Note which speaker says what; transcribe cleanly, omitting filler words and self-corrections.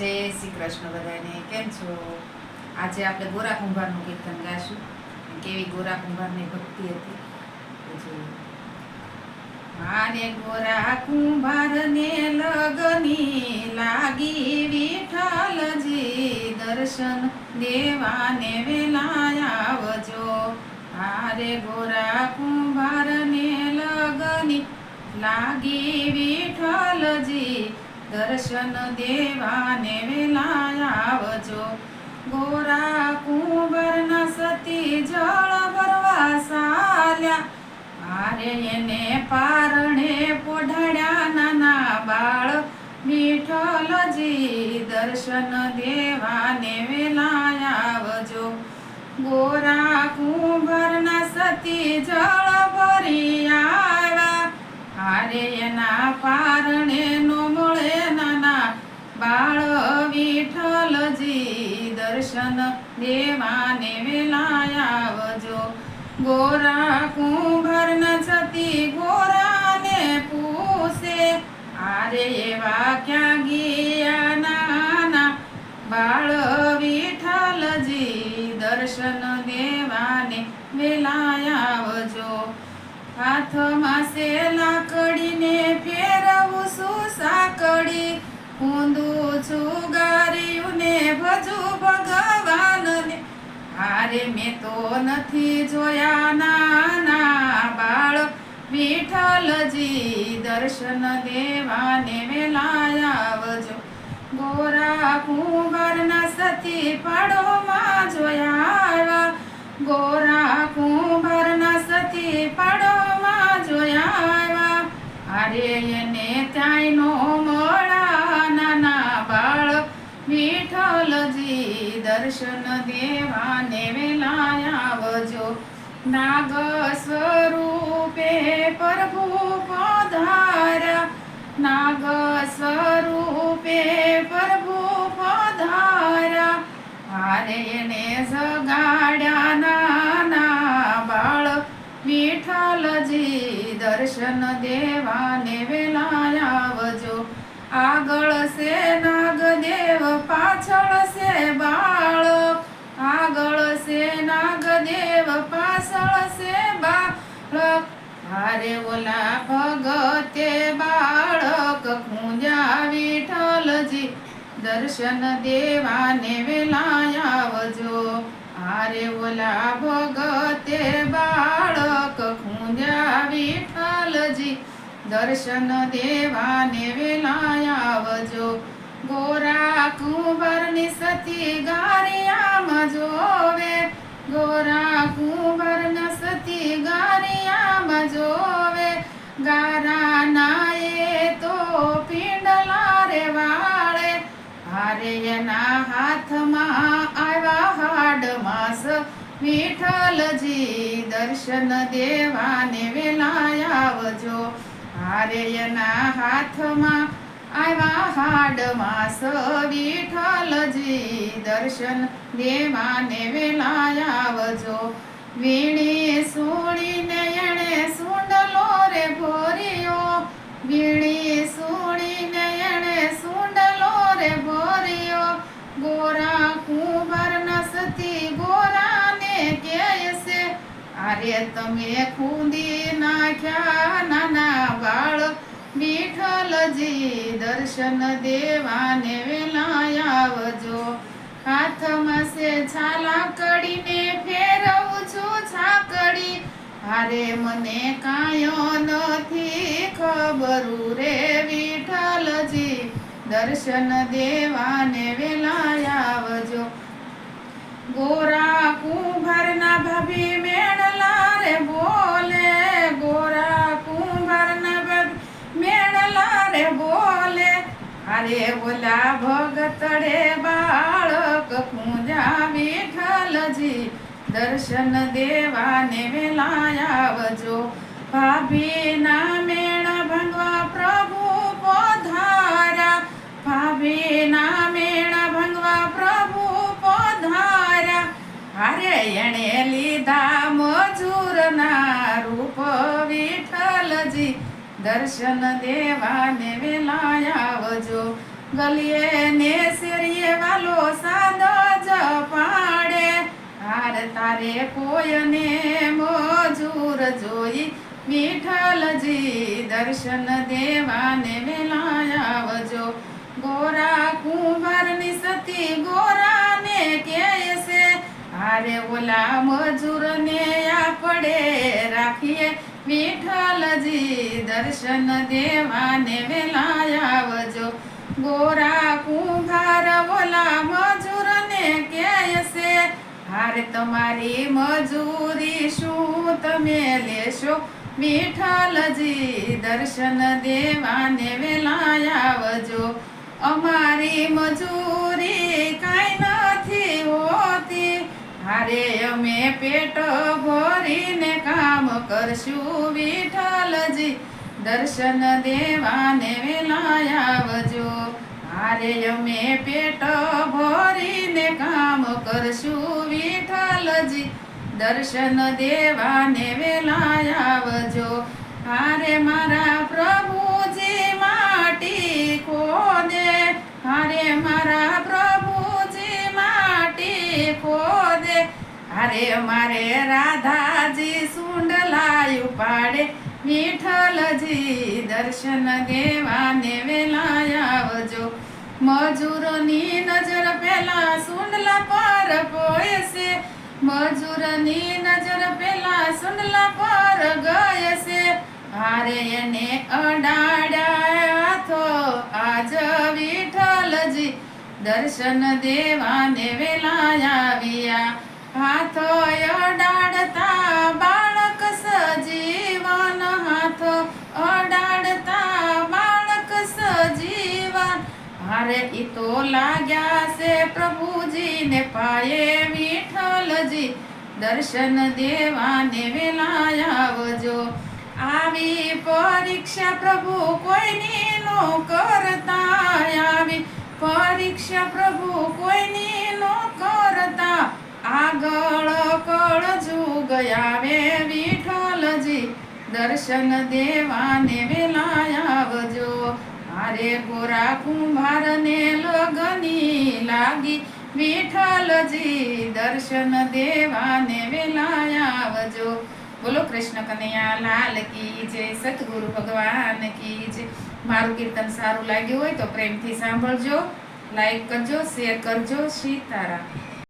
Speaker 1: જય શ્રી કૃષ્ણ બધાને. કેમ છો? આજે આપણે ગોરા કુંભારનું કીર્તન ગાશું. કેવી ગોરા કુંભારની ભક્તિ હતી. મારે ગોરા કુંભારને લગની લાગી વિઠ્ઠલજી, દર્શન દેવાને વેલા આવજો. મારે ગોરા કુંભારને લગની લાગી વિઠ્ઠલજી, દર્શન દેવાને વેલા આવજો. ગોરા કુંભારના સતી જળ ભરવા સાલ્યા, મારે એને પારણે પોઢાડ્યા નાના બાળ વિઠ્ઠલજી, દર્શન દેવાને વેલા આવજો. ગોરા કુંભારના સતી જળ ભરી આવ્યા, હારે એના પારણે નો મળે નાના બાળ વિઠ્ઠલજી, દર્શન દેવાને વેલા આવજો. ગોરા કુંભારના સતી ગોરાને પૂછે, આરે એવા ક્યાં ગયા નાના બાળ વિઠ્ઠલજી, દર્શન દેવાને વેલા આવજો. હાથમાં છે લાકડીને ફેરવું છું સાકડી, ઊંધું છું ગાર્યું ને ભજું ભગવાનને, હારે મેં તો નથી જોયા નાના બાળ વિઠ્ઠલજી, દર્શન દેવાને વેલા આવજો. ગોરા કુંભારના સતી પાડોમાં જોયા આવ્યા, ગોરા કુંભારના સતી પાડોમાં જોયા આવ્યા, હારે એને ત્યાંય નો મળા નાના બાળ વિઠ્ઠલજી, દર્શન દેવાને વેલા આવજો. નાગ સ્વરૂપે પ્રભુ પધાર્યા, નાગ સ્વરૂપે પ્રભુ પધાર્યા, હારે એને જગાડ્યા નાના બાળ વિઠ્ઠલજી, દર્શન દેવાને વેલા આવજો. આગળ છે નાગદેવ પાછળ છે બાળક, આગળ છે નાગદેવ પાછળ છે બાળક, હારે ઓલા ભગતે બાળક ખૂંજ્યા વિઠ્ઠલજી, દર્શન દેવાને વેલા આવજો. હારે ઓલા ભગતે બાળક ખૂંજ્યા વિઠ્ઠલજી, દર્શન દેવાને વેલા આવજો. ગોરા કુંભારની સતી ગારિયામાં જોવે, ગોરા કુંભારના સતી ગારિયામાં જોવે, ગારા નાએ તો પિંડલા રે વાળે, હારે એના હાથમાં આવ્યા હાડમાસ વિઠ્ઠલજી, દર્શન દેવાને વેલા આવજો. હારે એના હાથમાં આવ્યા હાડમાસ વિઠ્ઠલજી, દર્શન દેવાને વેલા આવજો. વીણી સુણીને એણે સુંડલો રે ભોર્યો, વીણી સુણીને એણે સુંડલો રે ભોર્યો, ગોરા કુંભારના સતી ગોરાને કહે છે, અરે તમે ખૂંદી નાખ્યા નાના બાળ વિઠ્ઠલજી, દર્શન દેવાને વેલા આવજો. હાથમાં છે છાલા કડીને ફેરવું છું છાકડી, હારે મને કાંયો નથી ખબરું રે વિઠ્ઠલજી, દર્શન દેવાને વેલા આવજો. ગોરા કુંભારના ભાભી મેણલા રે બોલે, ગોરા કુંભારના ભાભી મેણલા રે બોલે, હારે ઓલા ભગતડે બાળક ખૂંજ્યા વિઠ્ઠલજી, દર્શન દેવાને વેલા આવજો. ભાભીના મેણ ભંગવા પ્રભુ પધાર્યા, ભાભીના મેણ ભંગવા પ્રભુ પધાર્યા, હારે એણે લીધા મજૂરના રૂપ વિઠ્ઠલજી, દર્શન દેવાને વેલા આવજો. ગલીએ ને શેરીએ વાલો સાદો જ પાડે. હાર તારે કોયને મજૂર જોઈ વિઠ્ઠલજી દર્શન દેવાને વેલા આવજો. ગોરા કુંભારની સતી ગોરાને કહે છે, હારે ઓલા મજૂરને આપણે રાખીએ વિઠ્ઠલજી દર્શન દેવાને વેલા આવજો. ગોરા કુંભાર ઓલા મજૂરને કહે છે, હારે તમારી મજૂરી શું તમે લેશો વિઠ્ઠલજી દર્શન દેવાને વેલા આવજો. અમારી મજૂરી કાંઈ નથી હોતી, હારે અમે પેટ ભરીને કામ કરશું વિઠ્ઠલજી દર્શન દેવાને વેલા આવજો. હારે અમે પેટ ભરીને કામ કરશું વિઠ્ઠલજી દર્શન દેવાને વેલા આવજો. હારે મારા પ્રભુજી માટી ખોદે, હારે મારા પ્રભુજી માટી ખોદે. હારે મારે રાધાજી સુંડલાયું પાડે વિઠ્ઠલજી દર્શન દેવાને વેલા આવજો. મજૂરોની નજર પેલા સુંડલા પર પોય છે, મજૂરની નજર પેલા સુંડલા પર ગય છે. હારે એને અડાડ્યા હાથો આજ વિઠ્ઠલજી દર્શન દેવાને વેલા આવ્યા. હાથો અડાડતા બાળક સજીવન, હાથો અડાડતા બાળક સજીવન. હારે ઈ તો લાગ્યા છે પ્રભુજીને પાયે વિઠ્ઠલજી દર્શન દેવાને વેલા આવજો. આવી પરીક્ષા પ્રભુ કોઈની નો કરતા, આવી પરીક્ષા પ્રભુ કોઈની નો કરતા. આગળ કળ જુગ આવે વિઠ્ઠલજી દર્શન દેવાને વેલા આવજો. હારે ગોરા કુંભારને લગની લાગી વિઠ્ઠલજી દર્શન દેવાને વેલા આવજો. બોલો કૃષ્ણ કનૈયા લાલ કી જય, સતગુરુ ભગવાન કી જય. મારું કીર્તન સારું લાગ્યું હોય તો પ્રેમથી સાંભળજો, લાઈક કરજો, શેર કરજો. સીતારામ.